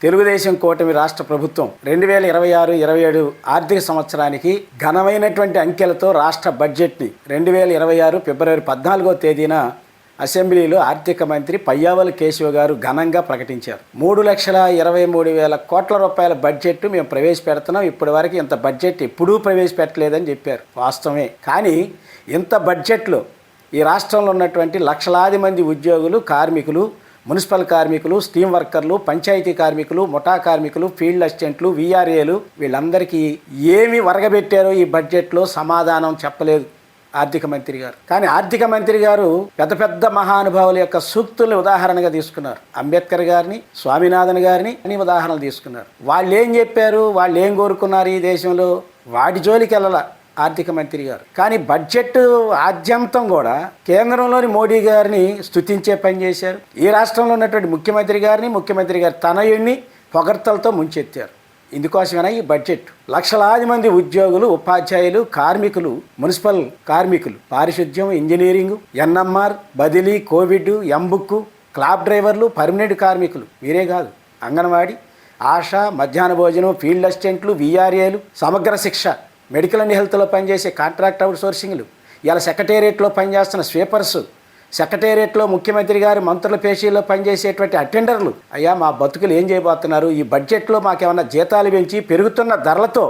తెలుగుదేశం కూటమి రాష్ట్ర ప్రభుత్వం 2026-27 ఆర్థిక సంవత్సరానికి ఘనమైనటువంటి అంకెలతో రాష్ట్ర బడ్జెట్ని 2026 ఫిబ్రవరి 14వ తేదీన అసెంబ్లీలో ఆర్థిక మంత్రి పయ్యావుల కేశవ్ గారు ఘనంగా ప్రకటించారు. 3,23,000 కోట్ల రూపాయల బడ్జెట్ మేము ప్రవేశపెడుతున్నాం. ఇప్పటి వరకు ఇంత బడ్జెట్ ఎప్పుడూ ప్రవేశపెట్టలేదని చెప్పారు. వాస్తవమే. కానీ ఇంత బడ్జెట్లో ఈ రాష్ట్రంలో ఉన్నటువంటి లక్షలాది మంది ఉద్యోగులు, కార్మికులు, మున్సిపల్ కార్మికులు, స్టీమ్ వర్కర్లు, పంచాయతీ కార్మికులు, ముఠా కార్మికులు, ఫీల్డ్ అసిస్టెంట్లు, వీఆర్ఏలు వీళ్ళందరికీ ఏమి వరగబెట్టారో ఈ బడ్జెట్లో సమాధానం చెప్పలేదు ఆర్థిక మంత్రి గారు. కానీ ఆర్థిక మంత్రి గారు పెద్ద పెద్ద మహానుభావుల యొక్క సూక్తుల్ని ఉదాహరణగా తీసుకున్నారు. అంబేద్కర్ గారిని, స్వామినాథన్ గారిని అని ఉదాహరణలు తీసుకున్నారు. వాళ్ళు ఏం చెప్పారు, వాళ్ళు ఏం కోరుకున్నారు ఈ దేశంలో, వాటి జోలికి వెళ్ళాల ఆర్థిక మంత్రి గారు. కానీ బడ్జెట్ ఆద్యంతం కూడా కేంద్రంలోని మోడీ గారిని స్తుతించే పని చేశారు. ఈ రాష్ట్రంలో ఉన్నటువంటి ముఖ్యమంత్రి గారి తనయుడిని పొగడ్తలతో ముంచెత్తారు. ఇందుకోసమైనా ఈ బడ్జెట్ లక్షలాది మంది ఉద్యోగులు, ఉపాధ్యాయులు, కార్మికులు, మున్సిపల్ కార్మికులు, పారిశుద్ధ్యం, ఇంజనీరింగ్, ఎన్ఎంఆర్, బదిలీ, కోవిడ్, ఎంబుక్, క్లాబ్ డ్రైవర్లు, పర్మనెంట్ కార్మికులు, మీరే కాదు, అంగన్వాడీ, ఆశా, మధ్యాహ్న భోజనం, ఫీల్డ్ అసిస్టెంట్లు, వీఆర్ఏలు, సమగ్ర శిక్ష, మెడికల్ అండ్ హెల్త్లో పనిచేసే కాంట్రాక్ట్ అవుట్ సోర్సింగ్లు, ఇలా సెక్రటేరియట్లో పనిచేస్తున్న స్వీపర్స్, సెక్రటేరియట్లో ముఖ్యమంత్రి గారు మంత్రుల పేషీల్లో పనిచేసేటువంటి అటెండర్లు, అయ్యా మా బతుకులు ఏం చేయబోతున్నారు, ఈ బడ్జెట్లో మాకేమన్నా జీతాలు పెంచి పెరుగుతున్న ధరలతో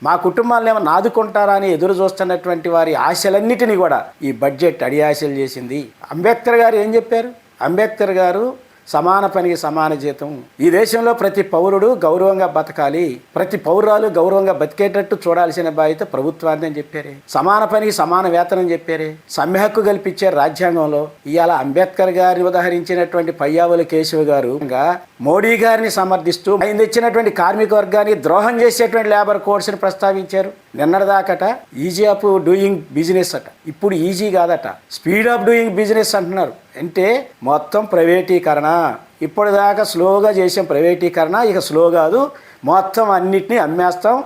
మా కుటుంబాలను ఏమన్నా ఆదుకుంటారా అని ఎదురు చూస్తున్నటువంటి వారి ఆశలన్నిటినీ కూడా ఈ బడ్జెట్ అడియాశలు చేసింది. అంబేద్కర్ గారు ఏం చెప్పారు? అంబేద్కర్ గారు సమాన పనికి సమాన జీతం, ఈ దేశంలో ప్రతి పౌరుడు గౌరవంగా బతకాలి, ప్రతి పౌరాలు గౌరవంగా బతికేటట్టు చూడాల్సిన బాధ్యత ప్రభుత్వాన్ని అని చెప్పారే. సమాన పనికి సమాన వేతనం చెప్పారే. సమ్మె హక్కు కల్పించారు రాజ్యాంగంలో. ఇవాళ అంబేద్కర్ గారిని ఉదహరించినటువంటి పయ్యావుల కేశవ్ గారు మోడీ గారిని సమర్థిస్తూ ఆయన తెచ్చినటువంటి కార్మిక వర్గానికి ద్రోహం చేసేటువంటి లేబర్ కోడ్స్ని ప్రస్తావించారు. నిన్నటిదాకట ఈజీ ఆఫ్ డూయింగ్ బిజినెస్ అట, ఇప్పుడు ఈజీ కాదట, స్పీడ్ ఆఫ్ డూయింగ్ బిజినెస్ అంటున్నారు. అంటే మొత్తం ప్రైవేటీకరణ. ఇప్పటిదాకా స్లోగా చేసాం ప్రైవేటీకరణ, ఇక స్లో కాదు, మొత్తం అన్నిటినీ అమ్మేస్తాం,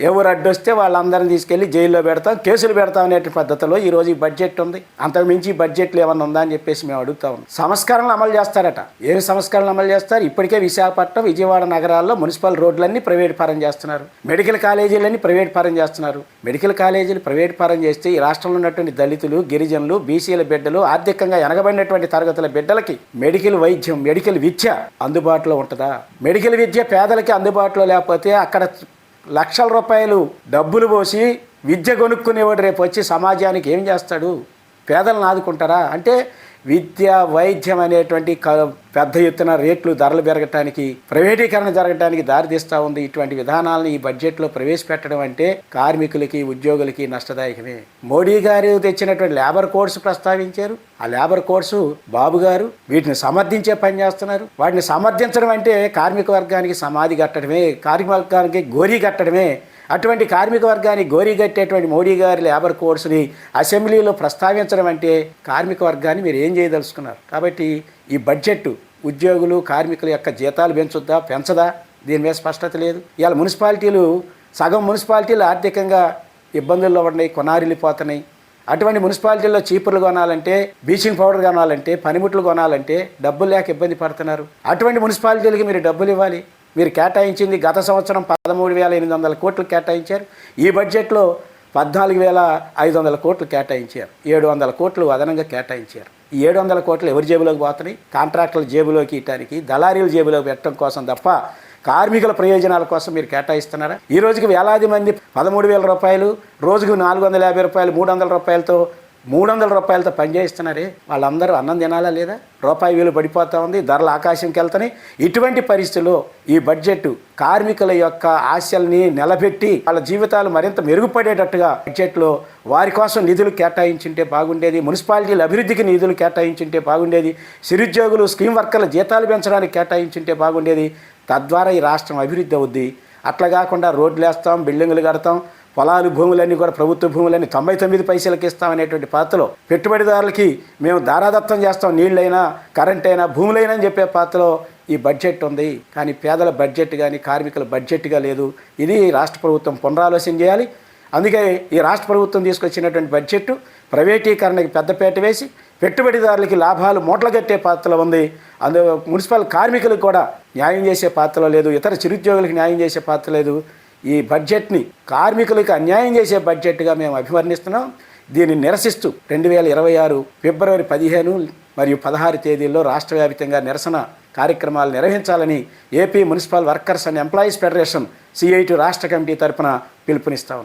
ఎవరు అడ్డొస్తే వాళ్ళందరినీ తీసుకెళ్లి జైల్లో పెడతాం, కేసులు పెడతాం అనే పద్ధతిలో ఈరోజు ఈ బడ్జెట్ ఉంది. అంతకుమించి ఈ బడ్జెట్లు ఏమన్నా ఉందా అని చెప్పేసి మేము అడుగుతా ఉన్నాం. సంస్కరణలు అమలు చేస్తారట. ఏమి సంస్కరణలు అమలు చేస్తారు? ఇప్పటికే విశాఖపట్నం, విజయవాడ నగరాల్లో మున్సిపల్ రోడ్లన్నీ ప్రైవేట్ పరం చేస్తున్నారు, మెడికల్ కాలేజీలన్నీ ప్రైవేట్ పరం చేస్తున్నారు. మెడికల్ కాలేజీలు ప్రైవేట్ పరం చేస్తే ఈ రాష్ట్రంలో ఉన్నటువంటి దళితులు, గిరిజనులు, బీసీల బిడ్డలు, ఆర్థికంగా వెనకబడినటువంటి తరగతుల బిడ్డలకి మెడికల్ వైద్యం, మెడికల్ విద్య అందుబాటులో ఉంటుందా? మెడికల్ విద్య పేదలకి అందుబాటులో లేకపోతే అక్కడ లక్షల రూపాయలు డబ్బులు పోసి విద్య కొనుక్కునేవాడు రేపు వచ్చి సమాజానికి ఏం చేస్తాడు? పేదలను ఆదుకుంటారా? అంటే విద్య, వైద్యం అనేటువంటి పెద్ద ఎత్తున రేట్లు, ధరలు పెరగటానికి, ప్రైవేటీకరణ జరగటానికి దారితీస్తూ ఉంది. ఇటువంటి విధానాలను ఈ బడ్జెట్లో ప్రవేశపెట్టడం అంటే కార్మికులకి, ఉద్యోగులకి నష్టదాయకమే. మోడీ గారు తెచ్చినటువంటి లేబర్ కోడ్స్ ప్రస్తావించారు. ఆ లేబర్ కోడ్స్ బాబు గారు వీటిని సమర్థించే పని చేస్తున్నారు. వాటిని సమర్థించడం అంటే కార్మిక వర్గానికి సమాధి కట్టడమే, కార్మిక వర్గానికి గోరీ కట్టడమే. అటువంటి కార్మిక వర్గాన్ని గోరీగట్టేటువంటి మోడీ గారి లేబర్ కోడ్స్ని అసెంబ్లీలో ప్రస్తావించడం అంటే కార్మిక వర్గాన్ని మీరు ఏం చేయదలుచుకున్నారు? కాబట్టి ఈ బడ్జెట్ ఉద్యోగులు, కార్మికుల యొక్క జీతాలు పెంచుద్దా, పెంచదా? దీని మీద స్పష్టత లేదు. ఇవాళ మున్సిపాలిటీలు, సగం మున్సిపాలిటీలు ఆర్థికంగా ఇబ్బందుల్లో ఉన్నాయి, కొనారిల్లిపోతున్నాయి. అటువంటి మున్సిపాలిటీల్లో చీపుర్లు కొనాలంటే, బ్లీచింగ్ పౌడర్ కొనాలంటే, పనిముట్లు కొనాలంటే డబ్బులు లేక ఇబ్బంది పడుతున్నారు. అటువంటి మున్సిపాలిటీలకి మీరు డబ్బులు ఇవ్వాలి. మీరు కేటాయించింది గత సంవత్సరం 13,800 కోట్లు కేటాయించారు. ఈ బడ్జెట్లో 14,500 కోట్లు కేటాయించారు. 700 కోట్లు అదనంగా కేటాయించారు. ఈ 700 కోట్లు ఎవరి జేబులోకి పోతున్నాయి? కాంట్రాక్టుల జేబులోకి ఇవ్వడానికి, దళారీల జేబులోకి పెట్టడం కోసం తప్ప కార్మికుల ప్రయోజనాల కోసం మీరు కేటాయిస్తున్నారా? ఈ రోజుకి వేలాది మంది 13,000 రూపాయలు, రోజుకు 450 రూపాయలు, 300 రూపాయలతో 300 రూపాయలతో పనిచేస్తున్నారే, వాళ్ళందరూ అన్నం తినాలా లేదా? రూపాయి విలువ పడిపోతూ ఉంది, ధరలు ఆకాశంకి వెళ్తాయి. ఇటువంటి పరిస్థితుల్లో ఈ బడ్జెట్ కార్మికుల యొక్క ఆశల్ని నిలబెట్టి వాళ్ళ జీవితాలు మరింత మెరుగుపడేటట్టుగా బడ్జెట్లో వారి కోసం నిధులు కేటాయించుంటే బాగుండేది. మున్సిపాలిటీల అభివృద్ధికి నిధులు కేటాయించుంటే బాగుండేది. చిరుద్యోగులు, స్కీమ్ వర్కర్ల జీతాలు పెంచడానికి కేటాయించుంటే బాగుండేది. తద్వారా ఈ రాష్ట్రం అభివృద్ధి అవుద్ది. అట్లా కాకుండా రోడ్లు వేస్తాం, బిల్డింగులు కడతాం, పొలాలు, భూములన్నీ కూడా ప్రభుత్వ భూములన్నీ 99 పైసలకి ఇస్తామనేటువంటి పద్ధతిలో పెట్టుబడిదారులకి మేము దారాదత్తం చేస్తాం, నీళ్ళైనా, కరెంట్ అయినా, భూములైనా అని చెప్పే పద్ధతిలో ఈ బడ్జెట్ ఉంది. కానీ పేదల బడ్జెట్ కానీ కార్మికుల బడ్జెట్గా లేదు. ఇది రాష్ట్ర ప్రభుత్వం పునరాలోచన చేయాలి. అందుకే ఈ రాష్ట్ర ప్రభుత్వం తీసుకొచ్చినటువంటి బడ్జెట్ ప్రైవేటీకరణకి పెద్దపీట వేసి పెట్టుబడిదారులకి లాభాలు మూటలు కట్టే పద్ధతిలో ఉంది. అందులో మున్సిపల్ కార్మికులకు కూడా న్యాయం చేసే పాత్ర లేదు, ఇతర చిరుద్యోగులకు న్యాయం చేసే పాత్ర లేదు. ఈ బడ్జెట్ని కార్మికులకు అన్యాయం చేసే బడ్జెట్గా మేము అభివర్ణిస్తున్నాం. దీన్ని నిరసిస్తూ 2026 ఫిబ్రవరి 15 మరియు 16 తేదీల్లో రాష్ట్ర వ్యాప్తంగా నిరసన కార్యక్రమాలు నిర్వహించాలని AP municipal workers and employees federation CIT రాష్ట్ర కమిటీ తరపున పిలుపునిస్తాం.